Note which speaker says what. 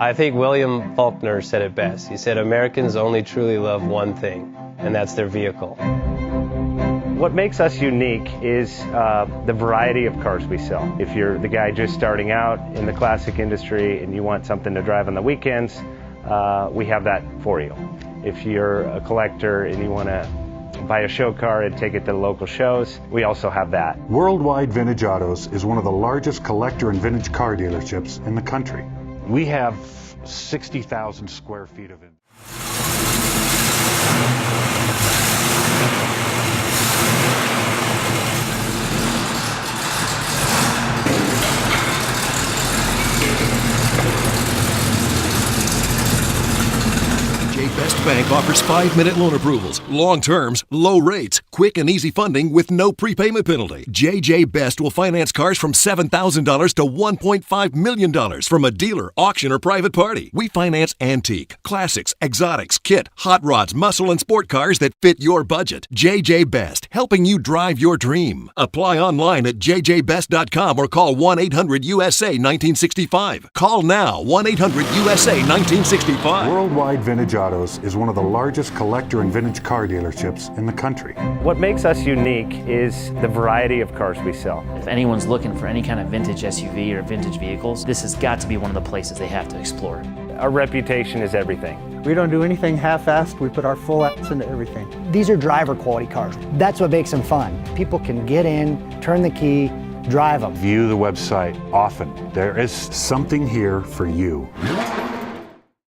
Speaker 1: I think William Faulkner said it best. He said, Americans only truly love one thing, and that's their vehicle.
Speaker 2: What makes us unique is the variety of cars we sell. If you're the guy just starting out in the classic industry and you want something to drive on the weekends, we have that for you. If you're a collector and you want to buy a show car and take it to the local shows, we also have that.
Speaker 3: Worldwide Vintage Autos is one of the largest collector and vintage car dealerships in the country. We have 60,000 square feet of inventory.
Speaker 4: Best Bank offers 5-minute loan approvals, long terms, low rates, quick and easy funding with no prepayment penalty. JJ Best will finance cars from $7,000 to $1.5 million from a dealer, auction, or private party. We finance antique, classics, exotics, kit, hot rods, muscle, and sport cars that fit your budget. JJ Best, helping you drive your dream. Apply online at jjbest.com or call 1-800-USA-1965. Call now, 1-800-USA-1965.
Speaker 3: Worldwide Vintage Autos is one of the largest collector and vintage car dealerships in the country.
Speaker 2: What makes us unique is the variety of cars we sell.
Speaker 5: If anyone's looking for any kind of vintage SUV or vintage vehicles, this has got to be one of the places they have to explore.
Speaker 2: Our reputation is everything.
Speaker 6: We don't do anything half-assed. We put our full ass into everything.
Speaker 7: These are driver quality cars. That's what makes them fun. People can get in, turn the key, drive them.
Speaker 3: View the website often. There is something here for you.